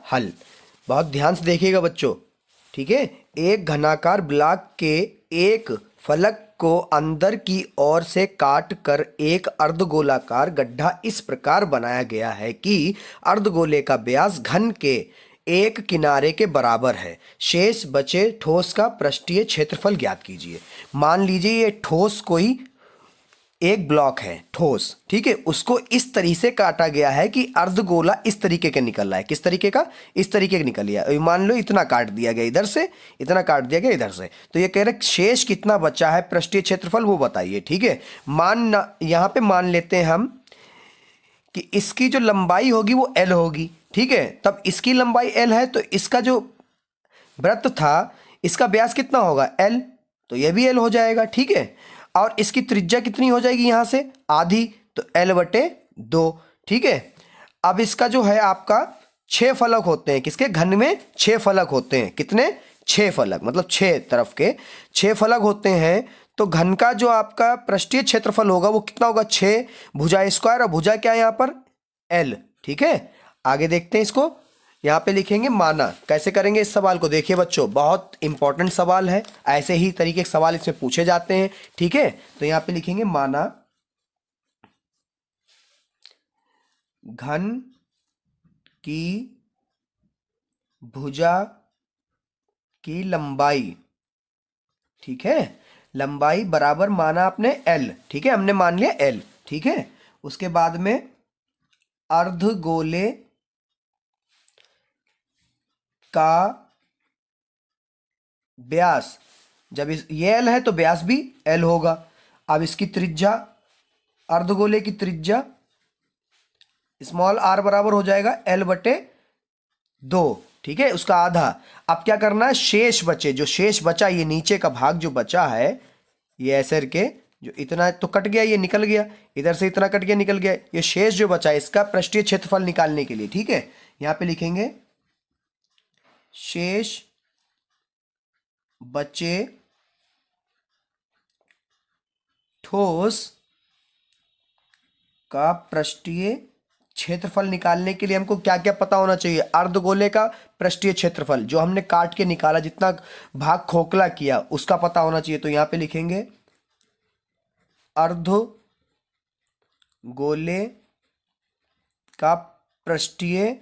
हल। बहुत ध्यान से देखिएगा बच्चों, ठीक है। एक घनाकार ब्लॉक के एक फलक को अंदर की ओर से काट कर एक अर्धगोलाकार गड्ढा इस प्रकार बनाया गया है कि अर्धगोले का व्यास घन के एक किनारे के बराबर है। शेष बचे ठोस का पृष्ठीय क्षेत्रफल ज्ञात कीजिए। मान लीजिए ये ठोस कोई एक ब्लॉक है ठोस, ठीक है, उसको इस तरीके से काटा गया है कि अर्धगोला इस तरीके के निकल रहा है। किस तरीके का? इस तरीके का निकल गया। मान लो इतना काट दिया गया इधर से, इतना काट दिया गया इधर से, तो ये कह रहे शेष कितना बचा है पृष्ठीय क्षेत्रफल वो बताइए, ठीक है। यहाँ पे मान लेते हैं हम कि इसकी जो लंबाई होगी वो L होगी, ठीक है। तब इसकी लंबाई L है तो इसका जो वृत्त था इसका व्यास कितना होगा? L, तो ये भी L हो जाएगा, ठीक है। और इसकी त्रिज्या कितनी हो जाएगी यहां से? आधी, तो L/2, ठीक है। अब इसका जो है आपका 6 फलक होते हैं, किसके? घन में 6 फलक होते हैं। कितने? 6 फलक, मतलब 6 तरफ के 6 फलक होते हैं। तो घन का जो आपका पृष्ठीय क्षेत्रफल होगा वो कितना होगा? 6 भुजा स्क्वायर, और भुजा क्या है यहाँ पर? L, ठीक है। आगे देखते हैं इसको, यहाँ पे लिखेंगे माना। कैसे करेंगे इस सवाल को? देखिए बच्चों, बहुत इंपॉर्टेंट सवाल है, ऐसे ही तरीके के सवाल इसमें पूछे जाते हैं, ठीक है। तो यहाँ पे लिखेंगे माना घन की भुजा की लंबाई, ठीक है, लंबाई बराबर माना आपने L, ठीक है, हमने मान लिया L, ठीक है। उसके बाद में अर्धगोले का व्यास, जब ये L है तो व्यास भी L होगा। अब इसकी त्रिज्या, अर्धगोले की त्रिज्या स्मॉल r बराबर हो जाएगा L/2, ठीक है, उसका आधा। अब क्या करना है? शेष बचे, जो शेष बचा, ये नीचे का भाग जो बचा है, ये ऐसे के जो इतना तो कट गया, ये निकल गया, इधर से इतना कट गया, निकल गया, ये शेष जो बचा है इसका पृष्ठीय क्षेत्रफल निकालने के लिए, ठीक है, यहां पे लिखेंगे शेष बचे ठोस का पृष्ठीय क्षेत्रफल निकालने के लिए हमको क्या क्या पता होना चाहिए? अर्धगोले का पृष्ठीय क्षेत्रफल जो हमने काट के निकाला, जितना भाग खोखला किया, उसका पता होना चाहिए। तो यहां पे लिखेंगे अर्धगोले का पृष्ठीय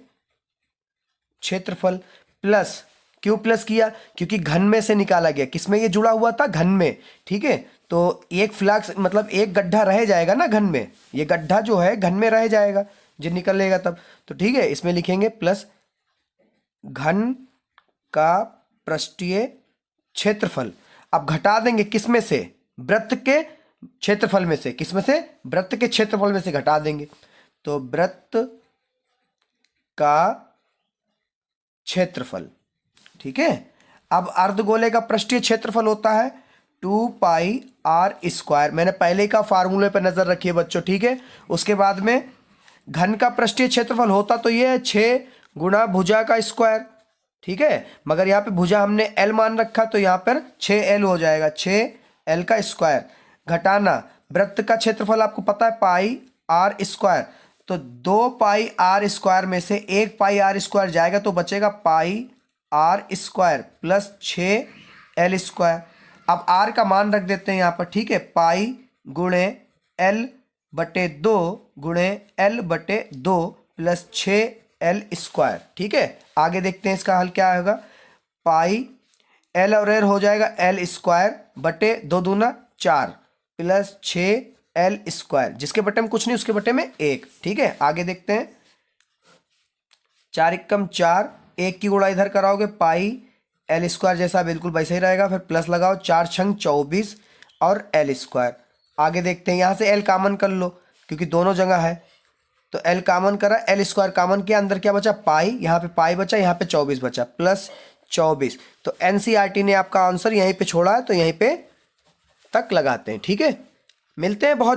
क्षेत्रफल प्लस, क्यों प्लस किया? क्योंकि घन में से निकाला गया। किसमें ये जुड़ा हुआ था? घन में, ठीक है। तो एक फ्लक्स मतलब एक गड्ढा रह जाएगा ना घन में, ये गड्ढा जो है घन में रह जाएगा जब निकलेगा तब, तो ठीक है, इसमें लिखेंगे प्लस घन का पृष्ठीय क्षेत्रफल। अब घटा देंगे किस में से? वृत्त के क्षेत्रफल में से। किस में से? वृत्त के क्षेत्रफल में से घटा देंगे। तो वृत्त का क्षेत्रफल, ठीक है। अब अर्धगोले का पृष्ठीय क्षेत्रफल होता है 2πr²। मैंने पहले का फार्मूले पर नजर रखी है बच्चों, ठीक है। उसके बाद में घन का पृष्ठीय क्षेत्रफल होता तो ये है 6 गुणा भुजा का स्क्वायर, ठीक है। मगर यहाँ पे भुजा हमने L मान रखा तो यहाँ पर 6L हो जाएगा, 6L का स्क्वायर। घटाना वृत्त का क्षेत्रफल आपको पता है πr², तो 2πr² में से 1πr² जाएगा तो बचेगा πr² प्लस 6L²। अब r का मान रख देते हैं यहाँ पर, ठीक है, पाई गुणे L/2 गुणे L/2 प्लस 6L², ठीक है। आगे देखते हैं इसका हल क्या होगा। पाई L और L हो जाएगा L²/2 दूना 4 प्लस 6L², जिसके बटे में कुछ नहीं उसके बटे में 1, ठीक है। आगे देखते हैं 4 एकम 4, 1 की गुणा इधर कराओगे πL² जैसा बिल्कुल वैसे ही रहेगा, फिर प्लस लगाओ 4 छंग 24 और L²। आगे देखते हैं, यहां से L कॉमन कर लो क्योंकि दोनों जगह है, तो L कॉमन करा, L² कॉमन किया, अंदर क्या बचा? पाई, यहाँ पे पाई बचा, यहाँ पे 24 बचा, प्लस 24। तो NCERT ने आपका आंसर यहीं पे छोड़ा है, तो यहीं पे तक लगाते हैं, ठीक है। मिलते हैं बहुत